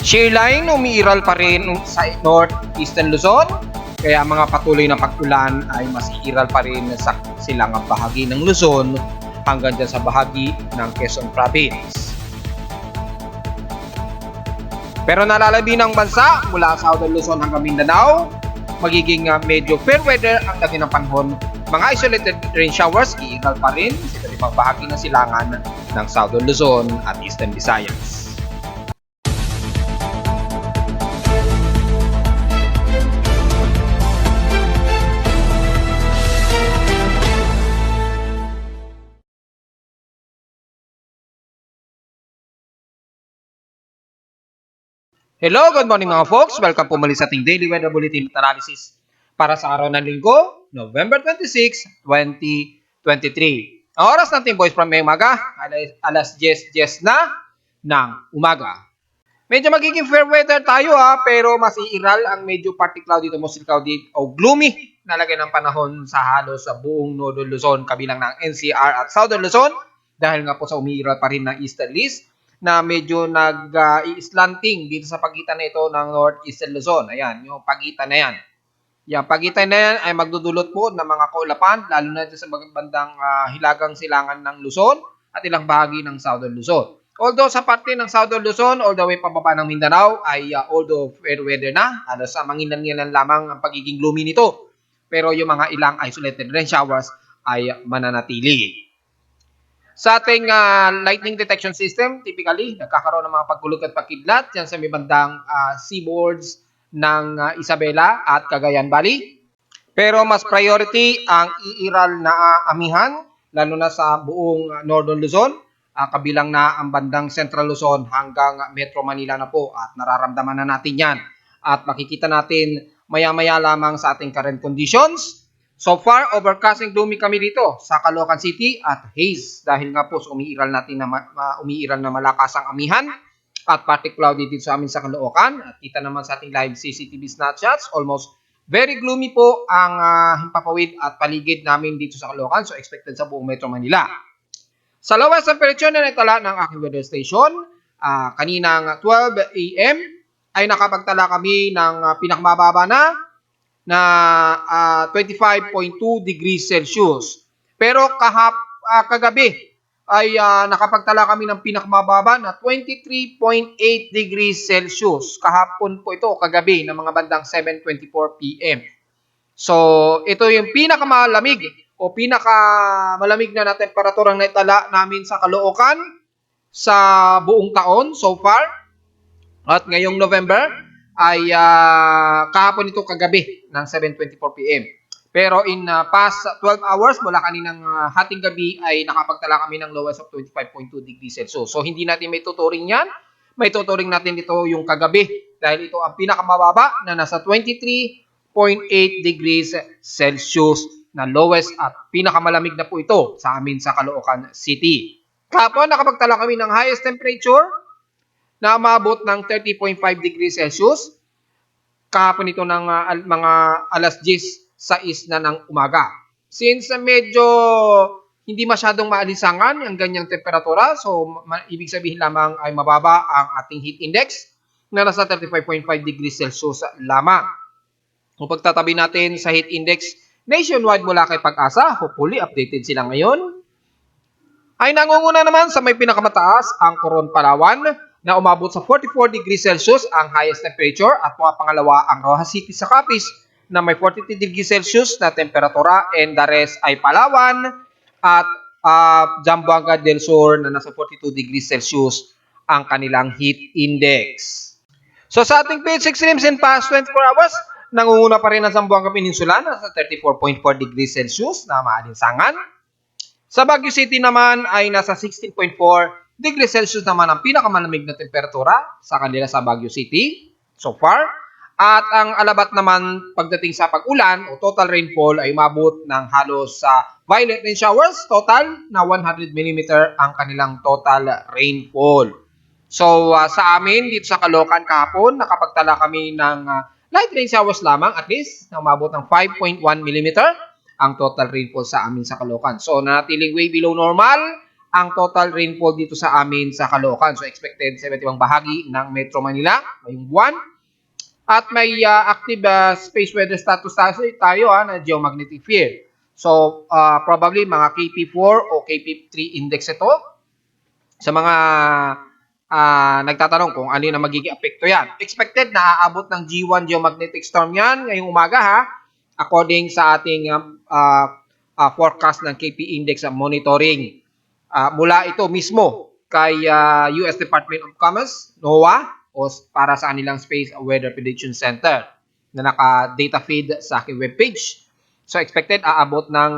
Shear line umiiral pa rin sa northeastern Luzon, kaya mga patuloy na pag-ulan ay mas iiral pa rin sa silangang bahagi ng Luzon hanggang dyan sa bahagi ng Quezon Province. Pero nalalabi ng bansa mula sa Southern Luzon hanggang Mindanao, magiging medyo fair weather ang dating ng panahon. Mga isolated rain showers, iiral pa rin sa ibang bahagi ng silangan ng Southern Luzon at Eastern Visayas. Hello, good morning mga folks. Welcome po muli sa ating Daily Weather Bulletin at Analysis para sa araw ng Linggo, November 26, 2023. Ang oras natin boys from umaga, alas 10:10 na ng umaga. Medyo magiging fair weather tayo pero mas iiral ang medyo partly cloudy to mostly cloudy o gloomy na lagay ng panahon sa halos sa buong Northern Luzon kabilang ng NCR at Southern Luzon dahil nga po sa umiiral pa rin na easterlies na medyo nag-i-slanting dito sa pagitan na ito ng northeastern Luzon. Ayan, yung pagitan na yan. Yung pagitan na yan ay magdudulot po ng mga kaulapan, lalo na sa bandang hilagang silangan ng Luzon at ilang bahagi ng Southern Luzon. Although sa parte ng Southern Luzon, all the way pababa ng Mindanao, ay although fair weather na, sa mangilan-ngilan lamang ang pagiging gloomy nito. Pero yung mga ilang isolated rain showers ay mananatili. Sa ating lightning detection system, typically, nagkakaroon ng mga pagkulog at pagkidlat yan sa may bandang seaboards ng Isabela at Cagayan Valley. Pero mas priority ang iiral na amihan, lalo na sa buong Northern Luzon, kabilang na ang bandang Central Luzon hanggang Metro Manila na po at nararamdaman na natin yan. At makikita natin maya-maya lamang sa ating current conditions. So far, overcasting gloomy kami dito sa Caloocan City at haze dahil nga po umiiral na malakas ang amihan at partly cloudy dito sa amin sa Caloocan. At kita naman sa ating live CCTV snapshots, almost very gloomy po ang himpapawid at paligid namin dito sa Caloocan, so expected sa buong Metro Manila. Sa lowest temperature na naitala ng aking weather station, kaninang 12 a.m. ay nakapagtala kami ng pinakamababa na 25.2 degrees Celsius. Pero kagabi ay nakapagtala kami ng pinakamababa na 23.8 degrees Celsius. Kahapon po ito, kagabi, ng mga bandang 7:24 p.m. So, ito yung pinakamalamig o pinakamalamig na temperaturang naitala namin sa Caloocan sa buong taon so far. At ngayong November ay kahapon ito kagabi ng 7:24 p.m. Pero in past 12 hours mula kaninang hating gabi ay nakapagtala kami ng lowest of 25.2 degrees Celsius. So hindi natin may tuturing yan. May tuturing natin dito yung kagabi dahil ito ang pinakamababa na nasa 23.8 degrees Celsius na lowest at pinakamalamig na po ito sa amin sa Caloocan City. Kahapon nakapagtala kami ng highest temperature na umabot ng 30.5 degrees Celsius. Kahapon ito ng mga alas 10:06 na ng umaga. Since medyo hindi masyadong maalisangan ang ganyang temperatura, so ibig sabihin lamang ay mababa ang ating heat index na nasa 35.5 degrees Celsius lamang. Kung pagtatabi natin sa heat index nationwide mula kay Pag-asa, hopefully updated sila ngayon, ay nangunguna naman sa may pinakamataas ang Coron, Palawan na umabot sa 44 degrees Celsius ang highest temperature at pangalawa ang Rojas City sa Capiz na may 43 degrees Celsius na temperatura and the rest ay Palawan at Zamboanga del Sur na nasa 42 degrees Celsius ang kanilang heat index. So sa ating PH extremes in past 24 hours, nangunguna pa rin ang Zamboanga Peninsula na nasa 34.4 degrees Celsius na maalinsangan. Sa Baguio City naman ay nasa 16.4 degrees Celsius naman ang pinakamalamig na temperatura sa kanila sa Baguio City so far. At ang Alabat naman pagdating sa pag-ulan o total rainfall ay umabot ng halos sa violent rain showers, total na 100 mm ang kanilang total rainfall. So sa amin dito sa Caloocan kahapon, nakapagtala kami ng light rain showers lamang at least na umabot ng 5.1 mm ang total rainfall sa amin sa Caloocan. So nanatiling way below normal ang total rainfall dito sa amin sa Caloocan. So expected sa iba't ibang bahagi ng Metro Manila ngayong buwan. At may active space weather status tayo na geomagnetic field. So probably mga KP4 o KP3 index ito. Sa mga nagtatanong kung ano na magiging apekto yan. Expected na aabot ng G1 geomagnetic storm yan ngayong umaga ha. According sa ating forecast ng KP index monitoring. Mula ito mismo kay US Department of Commerce, NOAA, o para sa kanilang Space Weather Prediction Center na naka-data feed sa aking webpage. So expected aabot ng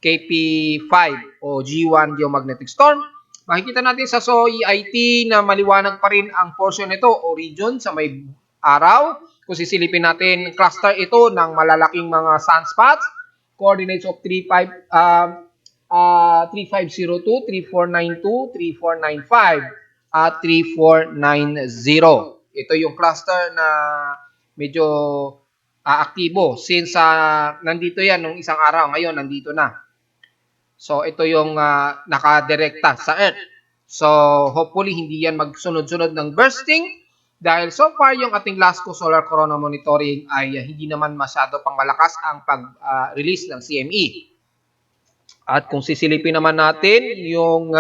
KP5 o G1 geomagnetic storm. Makikita natin sa SOE-IT na maliwanag pa rin ang portion nito o region sa may araw. Kung sisilipin natin, cluster ito ng malalaking mga sunspots, coordinates of 3502, 3492, 3495, at 3490. Ito yung cluster na medyo aktibo since nandito yan nung isang araw. Ngayon, nandito na. So, ito yung nakadirekta sa Earth. So, hopefully, hindi yan magsunod-sunod ng bursting dahil so far, yung ating LASCO Solar Corona Monitoring ay hindi naman masyado pang malakas ang pag-release ng CME. At kung sisilipin naman natin yung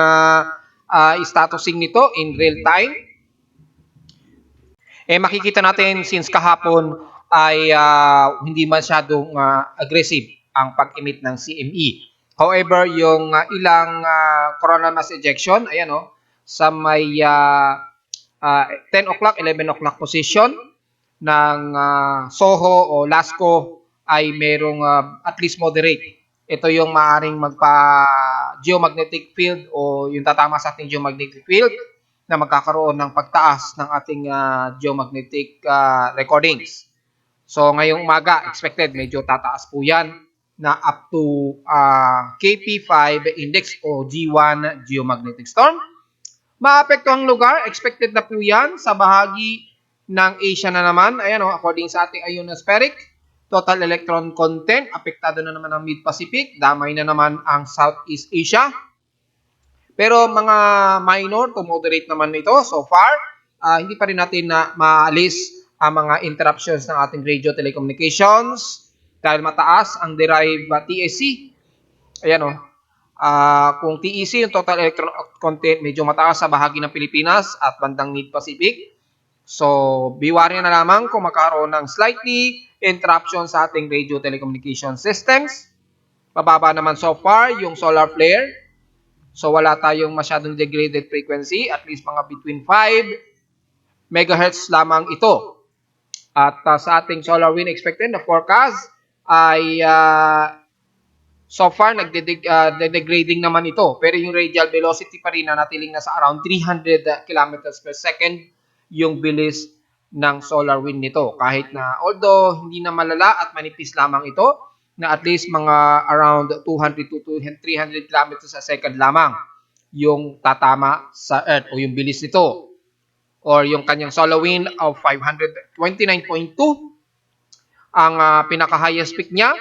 statusing nito in real time, makikita natin since kahapon ay hindi masyadong aggressive ang pag-emit ng CME. However, yung ilang coronal mass ejection, ayan sa may 10 o'clock, 11 o'clock position ng SOHO o LASCO ay merong at least moderate. Ito yung maaring magpa-geomagnetic field o yung tatama sa ating geomagnetic field na magkakaroon ng pagtaas ng ating geomagnetic recordings. So ngayong umaga, expected medyo tataas po yan na up to KP5 index o G1 geomagnetic storm. Maapektuhang lugar, expected na po yan sa bahagi ng Asia na naman. Ayan according sa ating ionospheric, total electron content, apektado na naman ang Mid-Pacific, damay na naman ang Southeast Asia. Pero mga minor to moderate naman ito so far. Hindi pa rin natin na maalis ang mga interruptions ng ating radio telecommunications dahil mataas ang derived TEC. Ayan kung TEC, yung total electron content, medyo mataas sa bahagi ng Pilipinas at bandang Mid-Pacific. So, biwari na lamang kung magkaroon ng slightly interruption sa ating radio telecommunication systems. Mababa naman so far yung solar flare. So, wala tayong masyadong degraded frequency. At least mga between 5 megahertz lamang ito. At sa ating solar wind expected na forecast ay so far nagde-degrading naman ito. Pero yung radial velocity pa rin na natiling nasa around 300 kilometers per second yung bilis ng solar wind nito. Kahit na although hindi na malala at manipis lamang ito, na at least mga around 200 to 300 kilometers a second lamang yung tatama sa Earth o yung bilis nito. Or yung kanyang solar wind of 529.2 ang pinaka-highest peak niya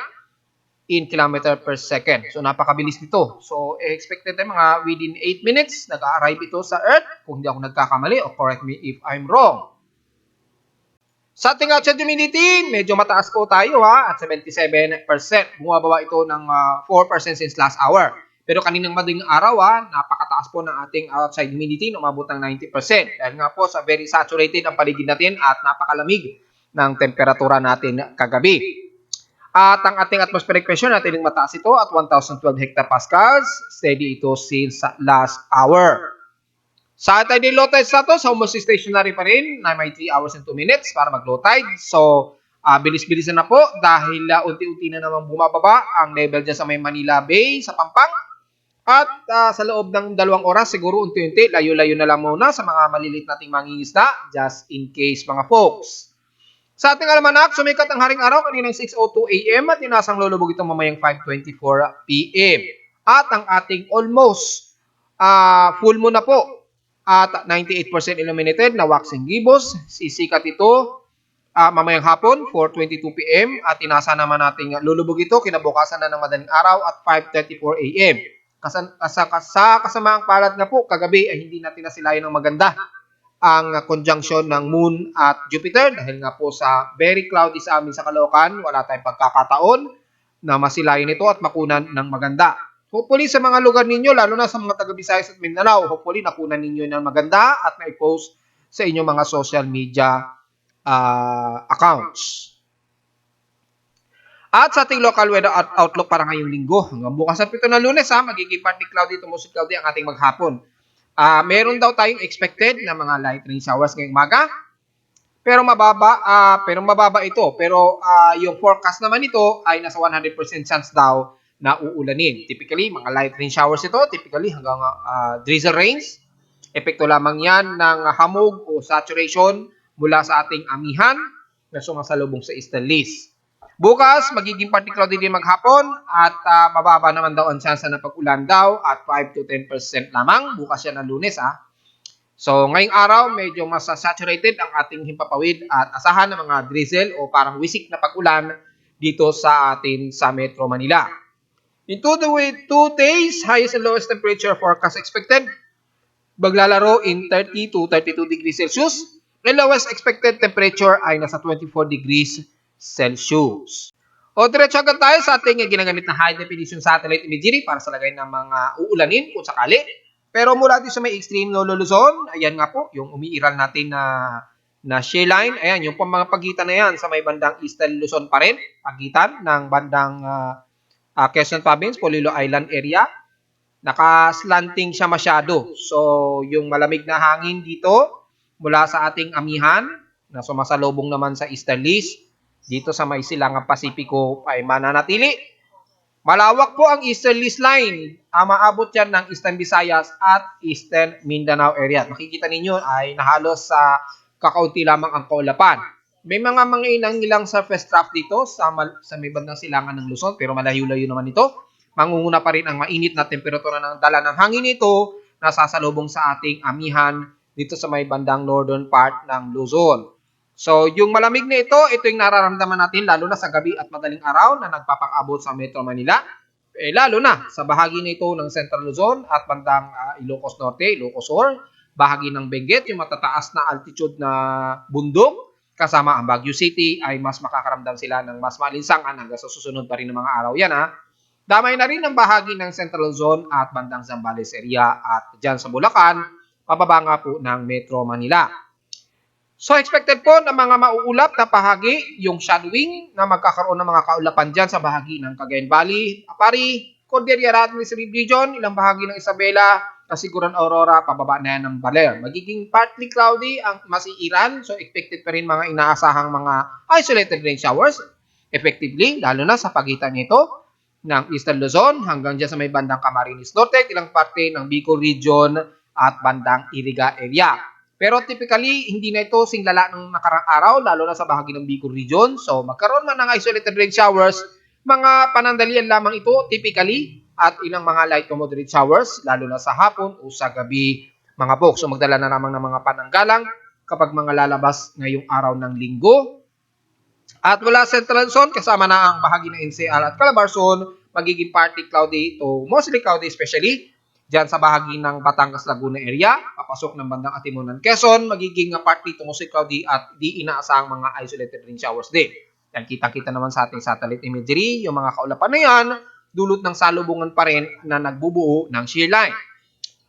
in kilometer per second. So napakabilis nito. So expected na mga within 8 minutes nag-arrive ito sa Earth kung hindi ako nagkakamali o correct me if I'm wrong. Sa ating outside humidity, medyo mataas po tayo at 77%. Bumababa ito ng 4% since last hour. Pero kaninang madaling araw napakataas po ng ating outside humidity na umabot ng 90%. Dahil nga po sa very saturated ang paligid natin at napakalamig ng temperatura natin kagabi. At ang ating atmospheric pressure natin mataas ito at 1,012 hectopascals. Steady ito since last hour. Sa tide and low tide status, almost stationary pa rin na may 3 hours and 2 minutes para mag-low tide. So, bilis-bilisan na po dahil unti-unti na naman bumababa ang level dyan sa may Manila Bay, sa Pampang. At sa loob ng 2 oras, siguro unti-unti, layo-layo na lang muna sa mga maliliit nating mangingisda, just in case mga folks. Sa ating almanak, sumikat ang haring araw kaninang 6:02 AM at inasang lulubog ito mamayang 5:24 PM. At ang ating almost full moon na po at 98% illuminated na waxing gibbous. Sisikat ito mamayang hapon 4:22 PM at inasa naman nating lulubog ito kinabukasan na ng madaling araw at 5:34 AM. Sa kasamaang palad nga po, kagabi ay hindi natin nasilayan ng maganda ang conjunction ng Moon at Jupiter dahil nga po sa very cloudy sa amin sa Caloocan, wala tayong pagkakataon na masilayan ito at makunan ng maganda. Hopefully sa mga lugar ninyo, lalo na sa mga taga Visayas at Mindanao, hopefully nakunan ninyo ng maganda at na-post sa inyong mga social media accounts. At sa ating local weather outlook para ngayong linggo, hanggang bukas sa 7 na Lunes, magiging partly cloudy to mostly cloudy ang ating maghapon. Meron daw tayong expected na mga light rain showers ngayong umaga. Pero mababa ito. Pero yung forecast naman ito ay nasa 100% chance daw na uulanin. Typically, mga light rain showers ito, typically hanggang drizzle rains. Epekto lamang yan ng hamog o saturation mula sa ating amihan na sumasalubong sa easterlies. Bukas, magiging partly cloudy din maghapon at mababa naman daw ang chance na pag-ulan daw at 5 to 10% lamang. Bukas yan ang Lunes. So, ngayong araw, medyo mas saturated ang ating himpapawid at asahan ng mga drizzle o parang wisik na pag-ulan dito sa atin sa Metro Manila. Into the 2 days, highest and lowest temperature forecast expected. Maglalaro in 30 to 32 degrees Celsius. And lowest expected temperature ay nasa 24 degrees Celsius. O diretso agad tayo sa ating ginagamit na high definition satellite imagery para sa lagay ng mga uulanin kung sakali. Pero mula din sa may extreme low Luzon, ayan nga po, yung umiiral natin na shear line, ayan, yung mga pagitan na yan sa may bandang Eastern Luzon pa rin, pagitan ng bandang Quezon Province, Polillo Island area. Nakaslanting siya masyado. So, yung malamig na hangin dito mula sa ating amihan na sumasalubong naman sa easterlies, dito sa may silangang Pasipiko ay mananatili. Malawak po ang easterlies line. Maabot yan ng Eastern Visayas at Eastern Mindanao area. Makikita ninyo ay nahalos sa kakaunti lamang ang kaulapan. May mga ilang sa first draft dito sa may bandang silangan ng Luzon pero malayo-layo naman ito. Mangunguna pa rin ang mainit na temperatura ng dala ng hangin nito na sasalubong sa ating amihan dito sa may bandang northern part ng Luzon. So, yung malamig na ito yung nararamdaman natin lalo na sa gabi at madaling araw na nagpapakabot sa Metro Manila. Lalo na sa bahagi na ito ng Central Luzon at bandang Ilocos Norte, Ilocos Sur, bahagi ng Benguet, yung matataas na altitude na bundok, kasama ang Baguio City ay mas makakaramdam sila ng mas malinsangan hanggang sa susunod pa rin ng mga araw yan. Damay na rin ang bahagi ng Central Luzon at bandang Zambales area at dyan sa Bulacan, pababa nga po ng Metro Manila. So expected po na mga mauulap na bahagi, yung shadowing na magkakaroon ng mga kaulapan dyan sa bahagi ng Cagayan Valley, Apari, Cordillera Administrative Region, ilang bahagi ng Isabela, Kasiguran Aurora, pababa na yan ng Baler. Magiging partly cloudy ang masiiran, so expected pa rin mga inaasahang mga isolated rain showers, effectively, lalo na sa pagitan nito ng Eastern Luzon hanggang dyan sa may bandang Camarines Norte, ilang parte ng Bicol Region at bandang Iriga area. Pero typically, hindi na ito singlala ng nakarang araw, lalo na sa bahagi ng Bicol Region. So, magkaroon man ng isolated rain showers, mga panandalian lamang ito typically, at ilang mga light to moderate showers, lalo na sa hapon o sa gabi, mga folks. So, magdala na lamang ng mga pananggalang kapag mga lalabas ngayong araw ng linggo. At wala Central Luzon, kasama na ang bahagi ng NCR at Calabarzon, magiging partly cloudy to mostly cloudy especially dyan sa bahagi ng Batangas Laguna area, papasok ng bandang Atimunan Quezon, magiging partly to mostly cloudy at di inaasahang mga isolated rain showers din. Yan, kita-kita naman sa ating satellite imagery, yung mga kaulapan na yan, dulot ng salubungan pa rin na nagbubuo ng shear line.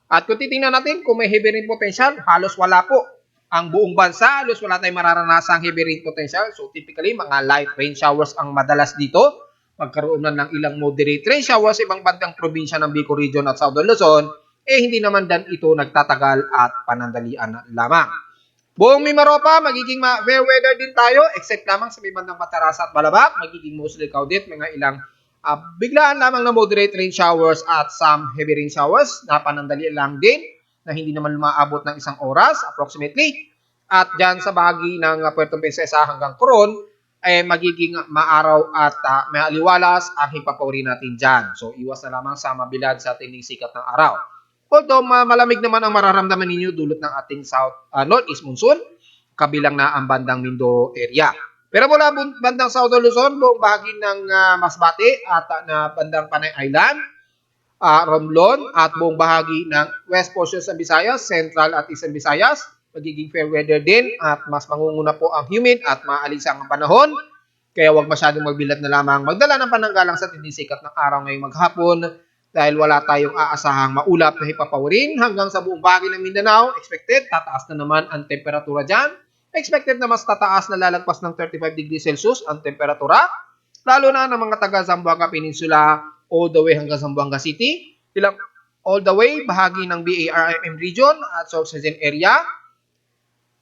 At kung titingnan natin kung may heavy rain potential, halos wala po. Ang buong bansa, halos wala tayong mararanasang heavy rain potential. So typically, mga light rain showers ang madalas dito. Magkaroon na ng ilang moderate rain showers sa ibang bandang probinsya ng Bicol Region at Southern Luzon, hindi naman dan ito nagtatagal at panandalian lamang. Buong Mimaropa, magiging fair weather din tayo, except lamang sa may bandang Matarasa at Balabac, magiging mostly cloudy, mga ilang biglaan lamang na moderate rain showers at some heavy rain showers na panandalian lang din, na hindi naman lumaabot ng isang oras approximately. At dyan sa bahagi ng Puerto Princesa hanggang Coron, magiging maaraw at maliwalas ang hipapawri natin dyan. So, iwas na lamang sa mabilad sa tinding sikat ng araw. Although, malamig naman ang mararamdaman ninyo dulot ng ating northeast monsoon, kabilang na ang bandang Mindoro area. Pero mula bandang Southern Luzon, buong bahagi ng Masbate at na bandang Panay Island, Romblon at buong bahagi ng west portion ng Visayas, central at eastern Visayas. Magiging fair weather din at mas mangunguna po ang humid at maalisang ang panahon. Kaya huwag masyadong magbilat na lamang magdala ng pananggalang sa tindi sikat ng araw ngayong maghapon dahil wala tayong aasahang maulap na hipapawirin hanggang sa buong bahagi ng Mindanao. Expected, tataas na naman ang temperatura dyan. Expected na mas tataas na lalagpas ng 35 degrees Celsius ang temperatura, lalo na ng mga taga Zamboanga Peninsula all the way hanggang Zamboanga City, all the way bahagi ng BARMM region at Sorsogon area,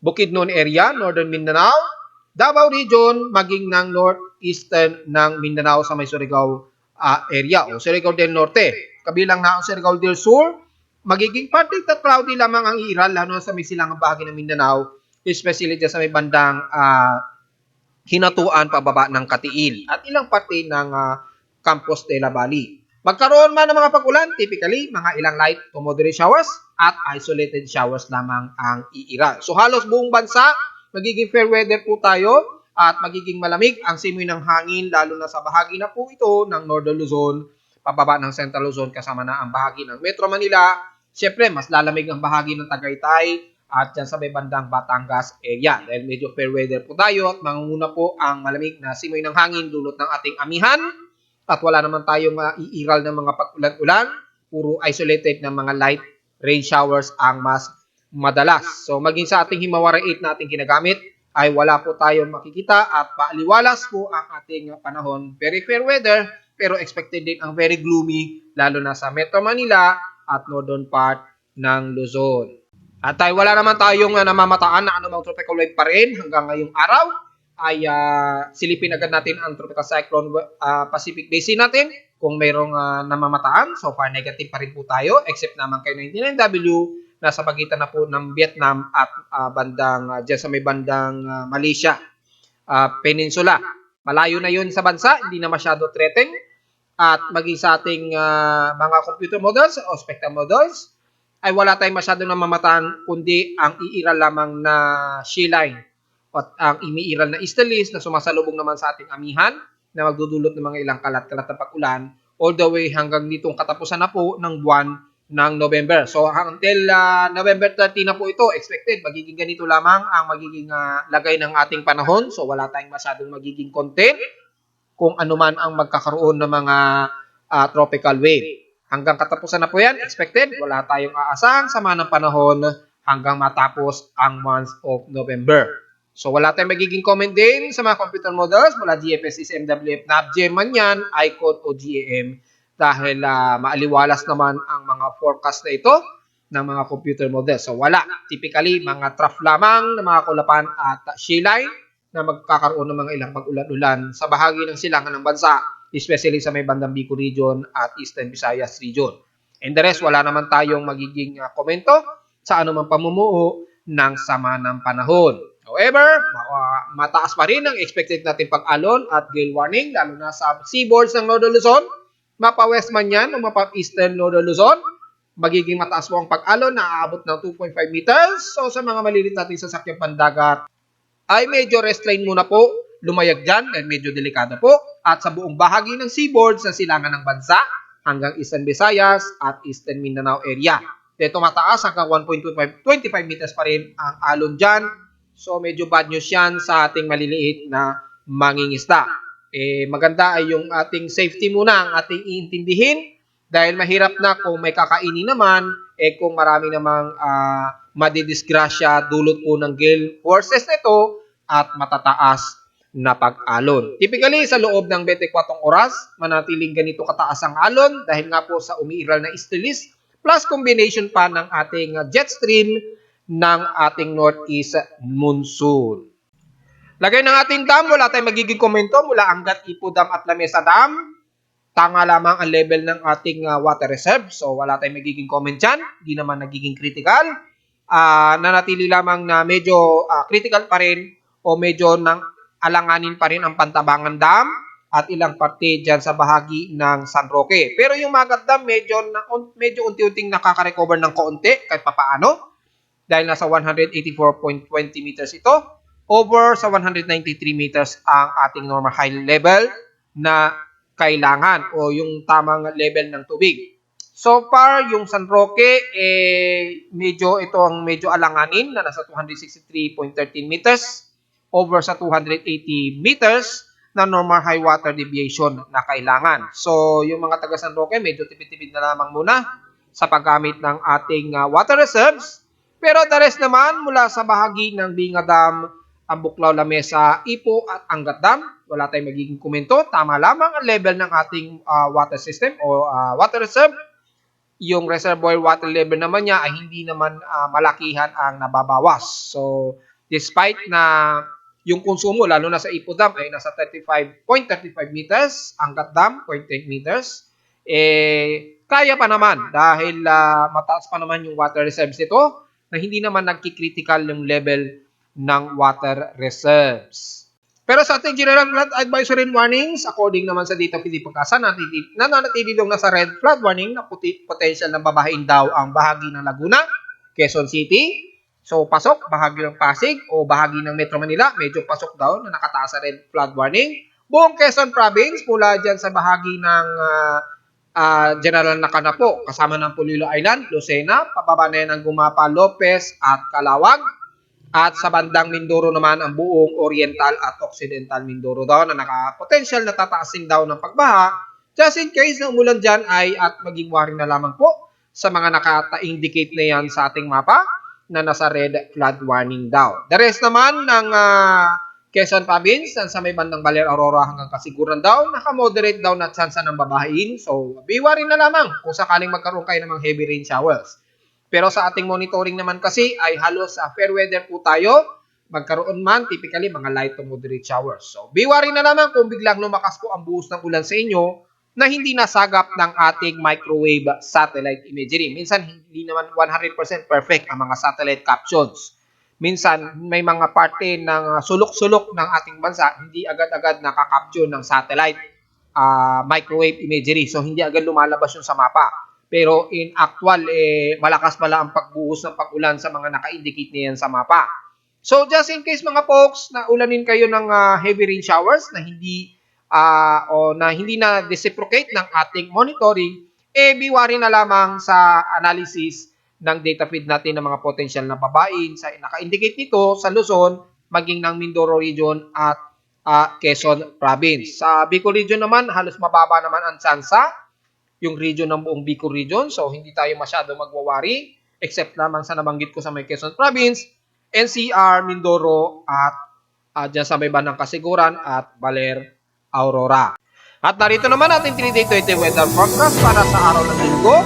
Bukidnon area, Northern Mindanao, Davao region, maging ng northeastern ng Mindanao sa may Surigao area o Surigao del Norte. Kabilang na ang Surigao del Sur, magiging partly cloudy lamang ang iiral, lalo na sa may silangang bahagi ng Mindanao, especially dyan sa may bandang hinatuan pababa ng Katiil at ilang parte ng Campos de la Valley. Magkaroon man ng mga pag-ulan, typically mga ilang light to moderate showers at isolated showers lamang ang iiral. So halos buong bansa, magiging fair weather po tayo at magiging malamig ang simoy ng hangin lalo na sa bahagi na po ito ng Northern Luzon, pababa ng Central Luzon kasama na ang bahagi ng Metro Manila. Siyempre, mas lalamig ang bahagi ng Tagaytay at dyan sa may bandang Batangas area dahil medyo fair weather po tayo at mangunguna po ang malamig na simoy ng hangin dulot ng ating amihan at wala naman tayong iiral ng mga pag-ulan-ulan, puro isolated ng mga light rain showers ang mas madalas. So maging sa ating Himawari 8 na ating ginagamit ay wala po tayong makikita at paaliwalas po ang ating panahon. Very fair weather pero expected din ang very gloomy lalo na sa Metro Manila at northern part ng Luzon. At wala naman tayong namamataan na anumang tropical wave pa rin hanggang ngayong araw ay silipin agad natin ang Tropical Cyclone Pacific Basin natin kung mayroong namamataan. So far negative pa rin po tayo except naman kay 99W nasa pagitan na po ng Vietnam at bandang dyan sa may bandang Malaysia Peninsula. Malayo na yun sa bansa, hindi na masyado threatened. At maging sa ating mga computer models o spectral models ay wala tayong masyadong namamataan kundi ang iiral lamang na Sheline at ang iniiral na Easterlies na sumasalubong naman sa ating amihan na magdudulot ng mga ilang kalat-kalat na pag-ulan all the way hanggang nitong katapusan na po ng buwan ng November. So until November 30 na po ito, expected magiging ganito lamang ang magiging lagay ng ating panahon. So wala tayong masyadong magiging content kung ano man ang magkakaroon ng mga tropical wave. Hanggang katapusan na po yan, expected. Wala tayong aasahang sama ng panahon hanggang matapos ang month of November. So wala tayong magiging comment din sa mga computer models mula GFS, SMWF, NAVGEM man yan, ICON o GAM. Dahil maaliwalas naman ang mga forecast na ito ng mga computer models. So wala. Typically, mga trough lamang ng mga kulapan at sheline na magkakaroon ng mga ilang pag-ulan-ulan sa bahagi ng silangan ng bansa, especially sa may bandang Bicol region at Eastern Visayas region. And the rest, wala naman tayong magiging komento sa anumang pamumuo ng sama ng panahon. However, mataas pa rin ang expected natin pag-alon at gale warning, lalo na sa seaboards ng Northern Luzon. Mapa-west man yan o mapa-eastern Northern Luzon, magiging mataas po ang pag-alon na aabot ng 2.5 meters. So sa mga malilit natin sasakyang pandagat, ay medyo restrain muna po, lumayag dyan dahil medyo delikado po. At sa buong bahagi ng seaboards na silangan ng bansa hanggang Eastern Visayas at Eastern Mindanao area. Dito mataas hanggang 1.25 meters pa rin ang alon dyan. So medyo bad news yan sa ating maliliit na mangingisda. Maganda ay yung ating safety muna ang ating iintindihin dahil mahirap na kung may kakainin naman kung marami namang madidisgrasya dulot po ng gale forces nito at matataas na pag-alon. Typically sa loob ng 24 oras manatiling ganito kataas ang alon dahil nga po sa umiiral na easterlies plus combination pa ng ating jet stream ng ating northeast monsoon. Lagay ng ating dam, wala tayong magiging komento mula Angat, Ipo Dam at Lamesa Dam. Tanga lamang ang level ng ating water reserve. So wala tayong magiging comment dyan. Hindi naman nagiging critical. Nanatili lamang na medyo critical pa rin o medyo nang alanganin pa rin ang Pantabangan Dam at ilang parte dyan sa bahagi ng San Roque. Pero yung Magat Dam, medyo unti-unting nakaka-recover ng kaunti kahit papaano. Dahil nasa 184.20 meters ito. Over sa 193 meters ang ating normal high level na kailangan o yung tamang level ng tubig. So far, yung San Roque, medyo alanganin na nasa 263.13 meters over sa 280 meters na normal high water deviation na kailangan. So, yung mga taga San Roque, medyo tipid-tipid na lamang muna sa paggamit ng ating water reserves. Pero the rest naman, mula sa bahagi ng Binga Dam, ang Buklaw, Lamesa, Ipo at Angat Dam, wala tayong magiging komento. Tama lamang ang level ng ating water system o water reserve. Yung reservoir water level naman niya ay hindi naman malakihan ang nababawas. So, despite na yung konsumo, lalo na sa Ipo Dam, ay nasa 35.35 meters, Angat Dam, 0.8 meters, kaya pa naman dahil mataas pa naman yung water reserves nito na hindi naman nagki-critical yung level ng water reserves. Pero sa ating general flood advisory and warnings, according naman sa data Philippe Pagkasa, nananatili daw na sa red flood warning na potential na babahain daw ang bahagi ng Laguna, Quezon City. So, pasok, bahagi ng Pasig o bahagi ng Metro Manila, medyo pasok daw na nakataas sa red flood warning. Buong Quezon Province, mula dyan sa bahagi ng General Nakanapo, kasama ng Polillo Island, Lucena, pababa na yan ng Gumapa, Lopez at Calawag. At sa bandang Mindoro naman, ang buong Oriental at Occidental Mindoro daw na naka-potential na tataasin daw ng pagbaha. Just in case na umulan dyan ay at maging wari na lamang po sa mga nakata-indicate na yan sa ating mapa na nasa red flood warning daw. The rest naman ng Quezon Province, sa may bandang Baler, Aurora hanggang Kasiguran daw, naka-moderate daw na tsansa ng babahain. So, biwari na lamang kung sakaling magkaroon kayo ng mga heavy rain showers. Pero sa ating monitoring naman kasi ay halos fair weather po tayo. Magkaroon man typically mga light to moderate showers. So, biwari na lamang kung biglang lumakas po ang buhos ng ulan sa inyo na hindi nasagap ng ating microwave satellite imagery. Minsan hindi naman 100% perfect ang mga satellite captions. Minsan may mga parte ng sulok-sulok ng ating bansa hindi agad-agad nakakapture ng satellite microwave imagery. So, hindi agad lumalabas yun sa mapa. Pero in actual, malakas pala ang pagbuhos ng pag-ulan sa mga naka-indicate na yan sa mapa. So, just in case mga folks, na ulanin kayo ng heavy rain showers na hindi na reciprocate ng ating monitoring, biwari na lamang sa analysis ng data feed natin ng mga potential na babain sa naka-indicate nito sa Luzon, maging ng Mindoro region at Quezon Province. Sa Bicol region naman, halos mababa naman ang tsansa, yung region ng buong Bicol region. So, hindi tayo masyado magwawari except lamang sa nabanggit ko sa may Quezon Province, NCR, Mindoro at dyan sa may bandang Kasiguran at Baler, Aurora. At narito naman ating 3-day 20 weather forecast para sa araw ng Linggo,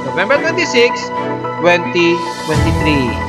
November 26, 2023.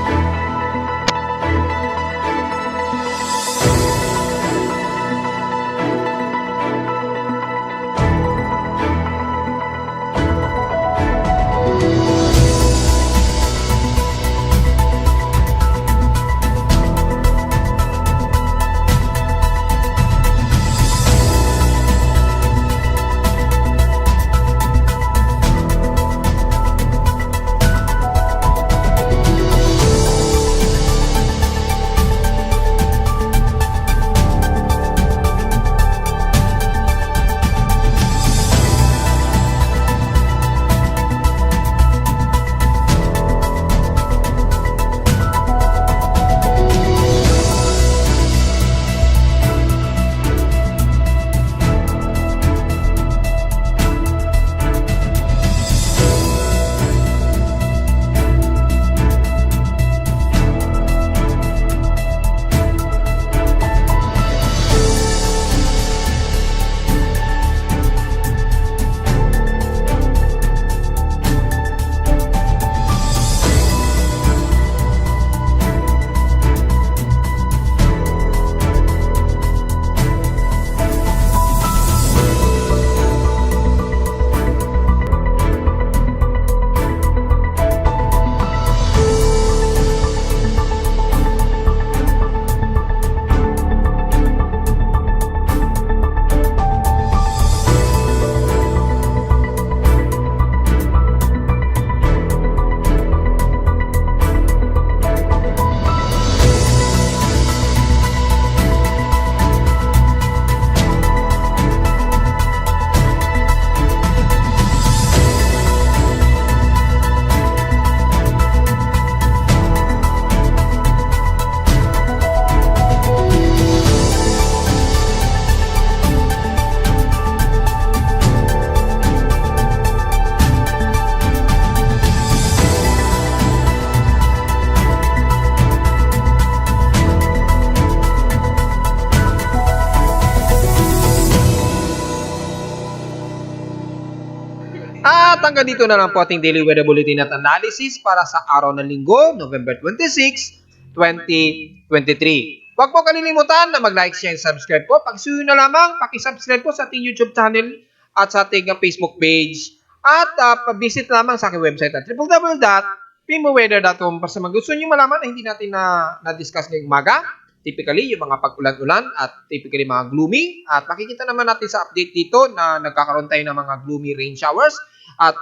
hanggang dito na lang po ating daily weather bulletin at analysis para sa araw ng linggo, November 26, 2023. Huwag po kalilimutan na mag-like, share, and subscribe po. Pag-suyo na lamang, paki-subscribe po sa ating YouTube channel at sa ating Facebook page. At pa-visit lamang sa aking website at www.pimoweather.com para sa mga gusto nyo malaman na hindi natin na-discuss ngayong umaga. Typically, yung mga pag-ulan-ulan at typically mga gloomy. At makikita naman natin sa update dito na nagkakaroon tayo ng mga gloomy rain showers at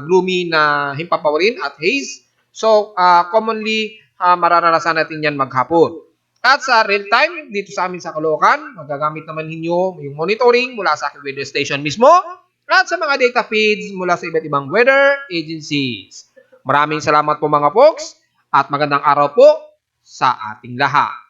gloomy na himpapawarin at haze. So, commonly, mararanasan natin yan maghapon. At sa real time, dito sa amin sa Caloocan, magagamit naman ninyo yung monitoring mula sa aking weather station mismo at sa mga data feeds mula sa iba't ibang weather agencies. Maraming salamat po mga folks at magandang araw po sa ating lahat.